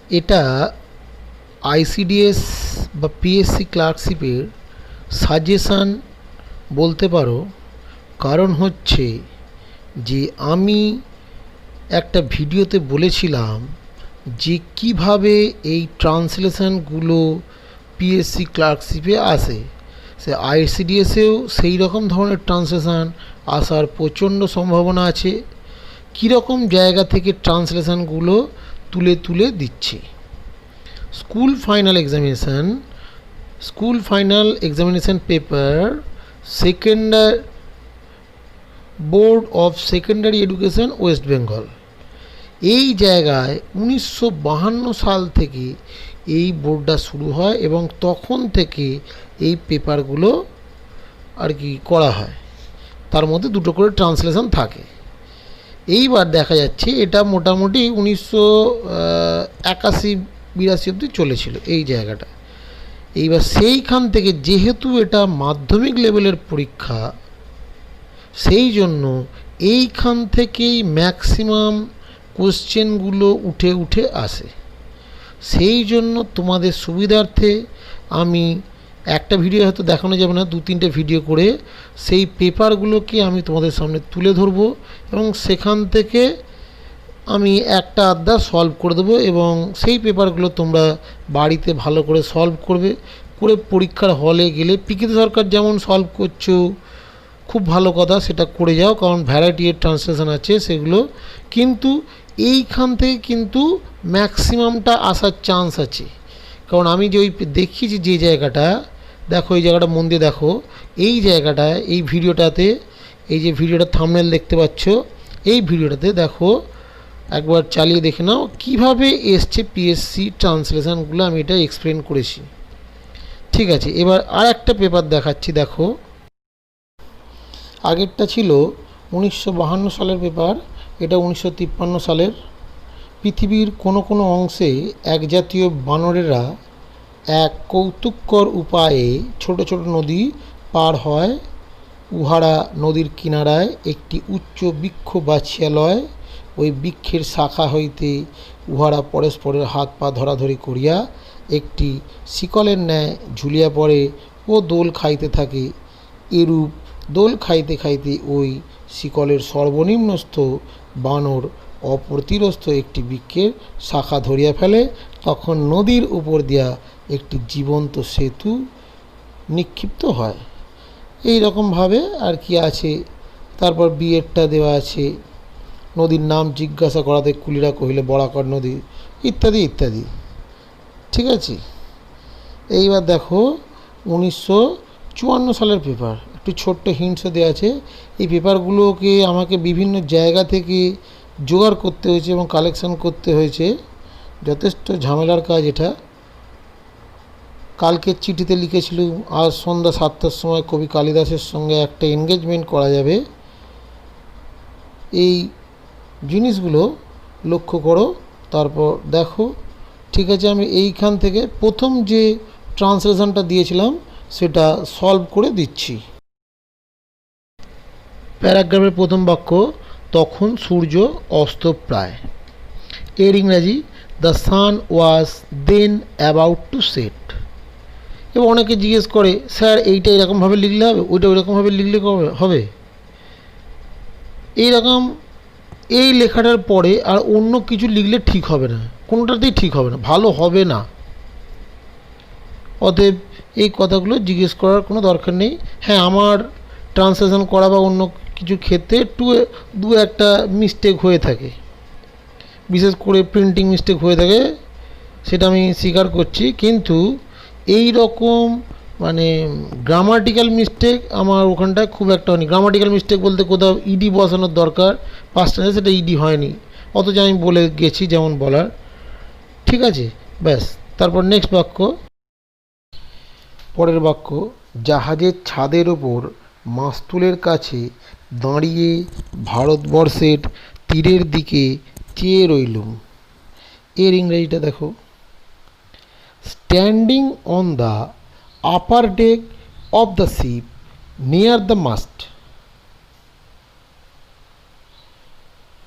এটা আইসিডিএস বা PSC ক্লার্কশিপের suggestion বলতে পারো। কারণ হচ্ছে যে আমি একটা ভিডিওতে বলেছিলাম যে কিভাবে এই ট্রান্সলেশনগুলো পিএসসি ক্লার্কশিপে আসে। সে আইসিডিএসেও সেই রকম ধরনের ট্রান্সলেশন আসার প্রচণ্ড সম্ভাবনা আছে। কীরকম জায়গা থেকে ট্রান্সলেশনগুলো তুলে তুলে দিচ্ছে। School final examination paper board of secondary education West Bengal, এই জায়গায় 1952 সাল থেকে এই বোর্ডটা শুরু হয় এবং তখন থেকে এই পেপারগুলো আর কি করা হয়। তার মধ্যে দুটো করে ট্রান্সলেশন থাকে। এইবার দেখা যাচ্ছে এটা মোটামুটি 1981-82 অবধি চলেছিল এই জায়গাটা। এইবার সেইখান থেকে যেহেতু এটা মাধ্যমিক লেভেলের পরীক্ষা, সেই জন্য এইখান থেকেই ম্যাক্সিমাম কোশ্চেনগুলো উঠে উঠে আসে। সেই জন্য তোমাদের সুবিধার্থে আমি একটা ভিডিও হয়তো দেখানো যাবে না, 2-3টে ভিডিও করে সেই পেপারগুলোকে আমি তোমাদের সামনে তুলে ধরবো এবং সেখান থেকে আমি একটা আধটা সলভ করে দেবো এবং সেই পেপারগুলো তোমরা বাড়িতে ভালো করে সলভ করে পরীক্ষার হলে গেলে পিকিতে সরকার যেমন সলভ করছো খুব ভালো কথা, সেটা করে যাও, কারণ ভ্যারাইটি এর ট্রান্সলেশন আছে সেগুলো। কিন্তু এইখান থেকে কিন্তু ম্যাক্সিমামটা আসার চান্স আছে। কারণ আমি যে ওই দেখিয়েছি যে জায়গাটা, দেখো এই জায়গাটা মন দিয়ে দেখো, এই জায়গাটায় এই ভিডিওটাতে, এই যে ভিডিওটা থাম্বনেল দেখতে পাচ্ছ, এই ভিডিওটাতে দেখো একবার চালিয়ে দেখে নাও কীভাবে এসছে পিএসসি ট্রান্সলেশনগুলো। আমি এটা এক্সপ্লেন করেছি, ঠিক আছে। এবার আর একটা পেপার দেখাচ্ছি, দেখো আগেরটা ছিল 1952 সালের পেপার, এটা 1953 সালের। পৃথিবীর কোনো কোনো অংশে একজাতীয় বানরেরা এক কৌতুককর উপায়ে ছোট ছোট নদী পার হয়। উহারা নদীর কিনারায় একটি উচ্চ বৃক্ষ বাছিয়া লয়। ওই বৃক্ষের শাখা হইতে উহারা পরস্পরের হাত পা ধরাধরি করিয়া একটি শিকলের ন্যায় ঝুলিয়া পড়ে ও দোল খাইতে থাকে। এরূপ দোল খাইতে খাইতে ওই শিকলের সর্বনিম্নস্থ বানর অপ্রতিরস্থ একটি বৃক্ষের শাখা ধরিয়া ফেলে। তখন নদীর উপর দিয়া একটি জীবন্ত সেতু নিক্ষিপ্ত হয়। এই রকমভাবে আর কি আছে। তারপর বিয়েরটা দেওয়া আছে, নদীর নাম জিজ্ঞাসা করাতে কুলিরা কহিলে বরাকর নদী, ইত্যাদি ইত্যাদি, ঠিক আছে। এইবার দেখো 1954 সালের পেপার, একটু ছোট্ট হিন্টসও দেওয়া আছে। এই পেপারগুলোকে আমাকে বিভিন্ন জায়গা থেকে জোগাড় করতে হয়েছে এবং কালেকশন করতে হয়েছে, যথেষ্ট ঝামেলার কাজ এটা। কালকের চিঠিতে লিখেছিল আজ সন্ধ্যা 7টার সময় কবি কালিদাসের সঙ্গে একটা এনগেজমেন্ট করা যাবে। এই জিনিসগুলো লক্ষ্য করো, তারপর দেখো, ঠিক আছে। আমি এইখান থেকে প্রথম যে ট্রান্সলেশনটা দিয়েছিলাম সেটা সলভ করে দিচ্ছি। প্যারাগ্রাফের প্রথম বাক্য, তখন সূর্য অস্ত প্রায়। এর ইংরাজি, the sun was then about to set. এবার অনেকে জিজ্ঞেস করে, স্যার এইটা এরকমভাবে লিখলে হবে, ওইটা ওইরকমভাবে লিখলে হবে? এইরকম এই লেখাটার পরে আর অন্য কিছু লিখলে ঠিক হবে না, কোনোটাতেই ঠিক হবে না, ভালো হবে না। অতএব এই কথাগুলো জিজ্ঞেস করার কোনো দরকার নেই। হ্যাঁ, আমার ট্রান্সলেশন করা বা অন্য কিছু ক্ষেত্রে একটু দু একটা মিস্টেক হয়ে থাকে, বিশেষ করে প্রিন্টিং মিস্টেক হয়ে থাকে, সেটা আমি স্বীকার করছি। কিন্তু এই রকম মানে গ্রামাটিক্যাল মিস্টেক আমার ওখানটায় খুব একটা হয়নি। গ্রামাটিক্যাল মিস্টেক বলতে কোথাও ইডি বসানোর দরকার, পাস্ট টেন্সে সেটা ইডি হয়নি, অথচ আমি বলে গেছি যেমন বলার, ঠিক আছে, ব্যাস। তারপর নেক্সট বাক্য, পরের বাক্য, জাহাজের ছাদের ওপর মাস্তুলের কাছে দাঁড়িয়ে ভারতবর্ষের তীরের দিকে চেয়ে রইলুম। এর ইংরেজিটা দেখো, standing on the upper day of the ship near the must.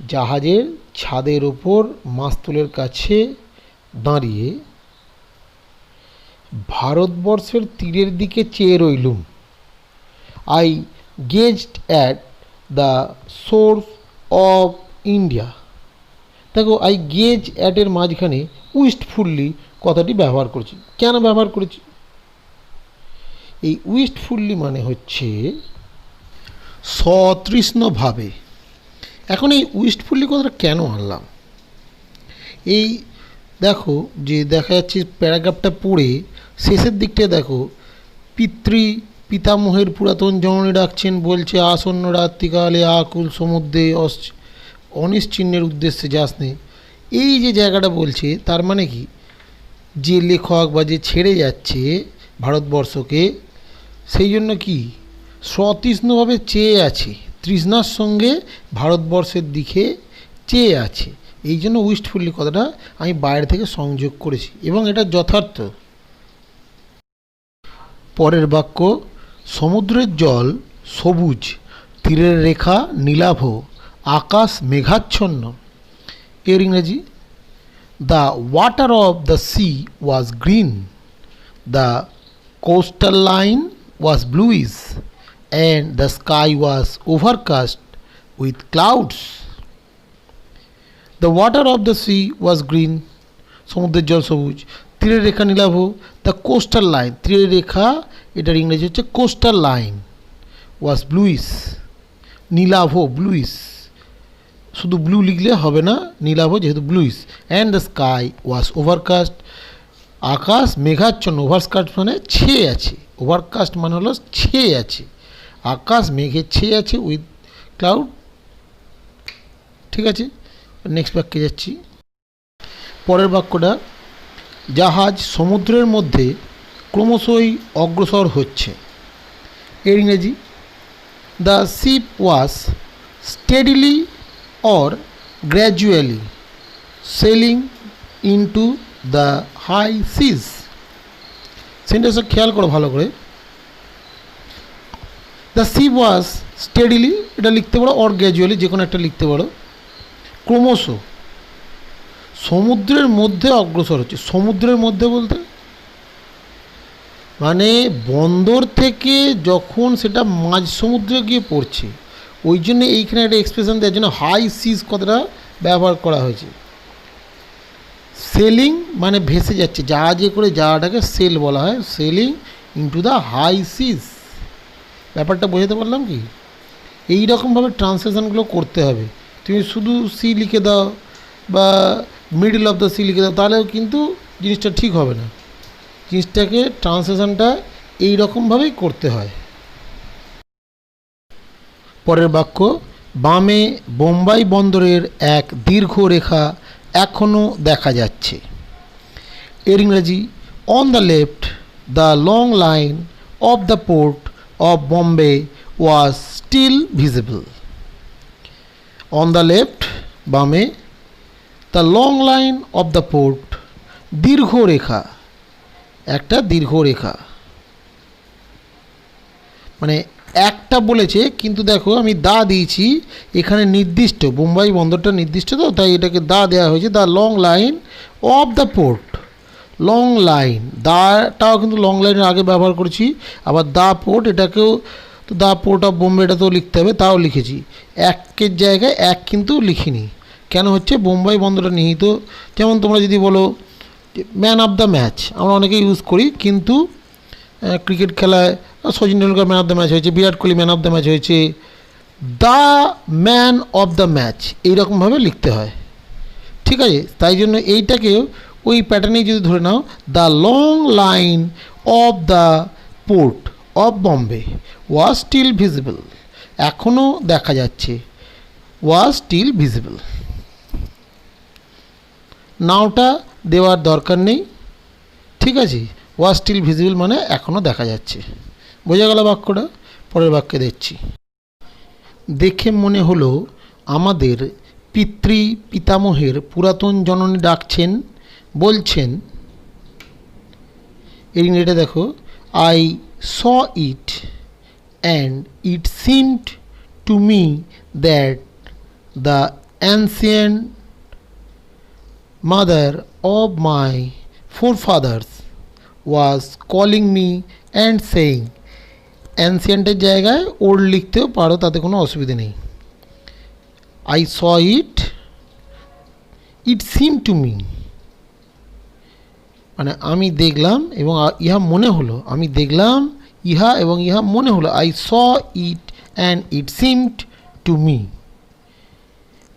জাহাজের ছাদের ওপর মাস্তুলের কাছে দাঁড়িয়ে ভারতবর্ষের তীরের দিকে চেয়ে রইলুম। I gazed at the source of India. দেখো, আই গেজ অ্যাটের মাঝখানে উইস্টফুল্লি কথাটি ব্যবহার করেছি। কেন ব্যবহার করেছি? এই উইস্টফুল্লি মানে হচ্ছে সতৃষ্ণভাবে। এখন এই উইস্টফুল্লি কথাটা কেন আনলাম? এই দেখো, যে দেখা যাচ্ছে প্যারাগ্রাফটা পড়ে শেষের দিকটায় দেখো, পিতামহের পুরাতন জননী ডাকছেন, বলছে আসন্ন রাত্রিকালে আকুল সমুদ্রে অনিশ্চিহ্নের উদ্দেশ্যে যাস নে। এই যে জায়গাটা বলছে, তার মানে কি, যে লেখক বা যে ছেড়ে যাচ্ছে ভারতবর্ষকে, সেই জন্য কি সতৃষ্ণভাবে চেয়ে আছে, তৃষ্ণার সঙ্গে ভারতবর্ষের দিকে চেয়ে আছে। এই জন্য উইস্টফুল্লি কথাটা আমি বাইরে থেকে সংযোগ করেছি এবং এটা যথার্থ। পরের বাক্য, সমুদ্রের জল সবুজ, তীরের রেখা নীলাভ, আকাশ মেঘাচ্ছন্ন। এর ইংরেজি, the water of the sea was green, the coastal line was bluish, and the sky was overcast with clouds. The water of the sea was green, সমুদ্রের জল সবুজ, তীরের রেখা নীলাভ, দ্য কোস্টাল লাইন, তীরের রেখা এটার ইংরেজি হচ্ছে কোস্টাল লাইন, ওয়াজ ব্লুইশ, নীলাভ, ব্লুইশ, শুধু ব্লু লিখলে হবে না, নীলাভ যেহেতু bluish, and the sky was overcast, আকাশ মেঘাচ্ছন্ন, ওভারকাস্ট মানে ছেয়ে আছে, ওভারকাস্ট মানে হলো ছেয়ে আছে, আকাশ মেঘে ছেয়ে আছে উইথ ক্লাউড। ঠিক আছে, নেক্সট বাক্যে যাচ্ছি। পরের বাক্যটা, জাহাজ সমুদ্রের মধ্যে ক্রমশই অগ্রসর হচ্ছে। এর ইংরেজি, the ship was steadily or gradually sailing into the high seas. সেন্টেন্সটা খেয়াল করো ভালো করে। দ্য শিপ ওয়াজ স্টেডিলি, এটা লিখতে পারো, অর গ্র্যাজুয়ালি, যে কোনো একটা লিখতে পারো। ক্রমশ সমুদ্রের মধ্যে অগ্রসর হচ্ছে। সমুদ্রের মধ্যে বলতে মানে বন্দর থেকে যখন সেটা মাঝ সমুদ্রে গিয়ে পড়ছে, ওই জন্য এইখানে একটা এক্সপ্রেশন দেওয়ার জন্য হাই সিজ কথাটা ব্যবহার করা হয়েছে। সেলিং মানে ভেসে যাচ্ছে, জাহাজে করে যাওয়াটাকে সেল বলা হয়, সেলিং ইনটু দ্য হাই সিজ। ব্যাপারটা বোঝাতে পারলাম কি? এই রকমভাবে ট্রান্সলেশনগুলো করতে হবে। তুমি শুধু সি লিখে দাও বা মিডল অফ দ্য সি লিখে দাও, তাহলেও কিন্তু জিনিসটা ঠিক হবে না। জিনিসটাকে ট্রান্সলেশনটা এই রকমভাবেই করতে হয়। পরের বাক্য, বামে বোম্বাই বন্দরের এক দীর্ঘ রেখা এখনও দেখা যাচ্ছে। এর ইংরেজি, on the left the long line of the port of Bombay was still visible. On the left, বামে, the long line of the port, দীর্ঘ রেখা, একটা দীর্ঘ রেখা, মানে একটা বলেছে কিন্তু দেখো আমি দা দিয়েছি এখানে, নির্দিষ্ট, বোম্বাই বন্দরটা নির্দিষ্ট, তো তাই এটাকে দা দেওয়া হয়েছে। The long line of the port, long line, দাটাও কিন্তু লং লাইনের আগে ব্যবহার করেছি, আবার দা পোর্ট, এটাকেও তো দা পোর্ট অফ বোম্বে এটাতেও লিখতে হবে, তাও লিখেছি। একের জায়গায় এক কিন্তু লিখিনি, কেন হচ্ছে বোম্বাই বন্দরটা নিহিত। যেমন তোমরা যদি বলো ম্যান অফ দ্য ম্যাচ, আমরা অনেকে ইউজ করি, কিন্তু ক্রিকেট খেলায় Sachin Tendulkar man of the match হয়েছে, Virat Kohli man of the match হয়েছে, the man of the match এইরকমভাবে লিখতে হয়। ঠিক আছে, তাই জন্য এইটাকেও ওই প্যাটার্নেই যদি ধরে নাও, the long line of the port of Bombay was still visible, এখনও দেখা যাচ্ছে, ওয়াজ স্টিল ভিজিবল। নাওটা দেওয়ার দরকার নেই, ঠিক আছে, ওয়াজ স্টিল ভিজিবল মানে এখনও দেখা যাচ্ছে। বোঝা গেল বাক্যটা? পরের বাক্যে দেখছি। দেখে মনে হলো আমাদের পিতামহের পুরাতন জননী ডাকছেন, বলছেন। এর ইংরেজিটা দেখো, I saw it and it seemed to me that the ancient mother of my forefathers was calling me and saying, অ্যানসিয়েন্টের জায়গায় ওল্ড লিখতেও পারো, তাতে কোনো অসুবিধে নেই। I saw it, it seemed to me, মানে আমি দেখলাম এবং ইহা মনে হলো, আমি দেখলাম ইহা এবং ইহা মনে হলো। I saw it and it seemed to me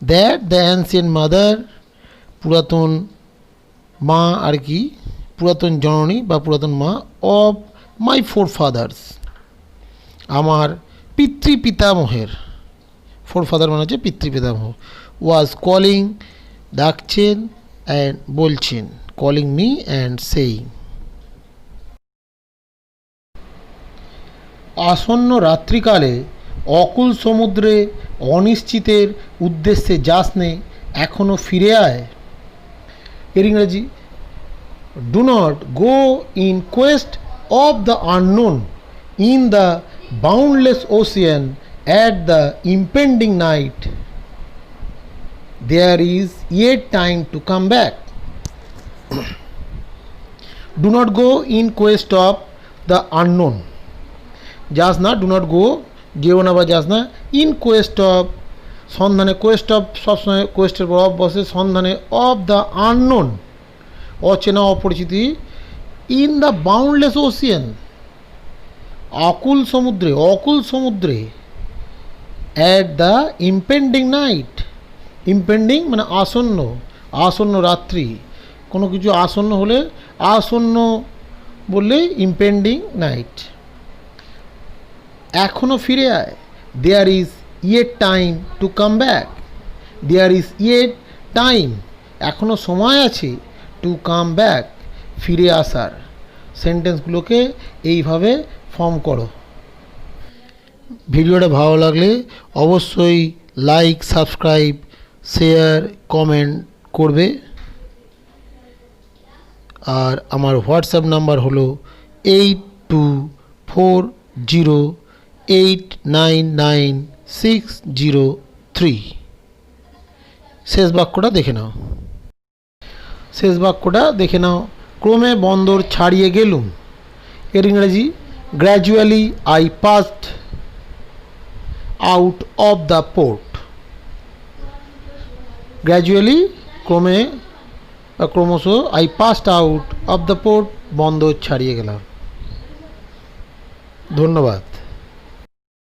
that the ancient mother, পুরাতন মা আর কি, পুরাতন জননী বা পুরাতন মা, of my forefathers, আমার পিতৃপিতামহের, forefather মানে হচ্ছে পিতৃপিতামহ, was calling, ডাকছেন, and বলছেন, calling me and saying। আসন্ন রাত্রিকালে অকুল সমুদ্রে অনিশ্চিতের উদ্দেশ্যে যাস নে, এখনো ফিরে আয়। এর ইংরেজি, do not go in quest of the unknown in the boundless ocean at the impending night, there is yet time to come back. Do not go in quest of the unknown, যাস না, do not গো, যেও না বা যাস না, in quest of, সন্ধানে, Quest of সবসময় কোয়েস্টের পর অফ বসে, সন্ধানে, অফ দ্য আননোন, অচেনা অপরিচিতি, ইন দ্য বাউন্ডলেস ওশিয়ান, অকুল সমুদ্রে, অকুল সমুদ্রে, at the impending night, impending মানে আসন্ন, আসন্ন রাত্রি, কোনো কিছু আসন্ন হলে আসন্ন বললে ইম্পেন্ডিং নাইট। এখনো ফিরে আয়, there is yet time to come back, there is yet time, এখনো সময় আছে, টু কাম ব্যাক, ফিরে আসার। সেন্টেন্সগুলোকে এইভাবে ফর্ম করো। ভিডিওটা ভালো লাগলে অবশ্যই লাইক, সাবস্ক্রাইব, শেয়ার, কমেন্ট করবে। আর আমার হোয়াটসঅ্যাপ নাম্বার হলো 8240899603। শেষ বাক্যটা দেখে নাও, শেষ বাক্যটা দেখে নাও। ক্রমে বন্দর ছাড়িয়ে গেলুম। এর ইংরেজি, gradually I passed out of the port. Gradually ক্রমে বা ক্রমশ, I passed out of the port, বন্দর ছাড়িয়ে গেলাম। ধন্যবাদ।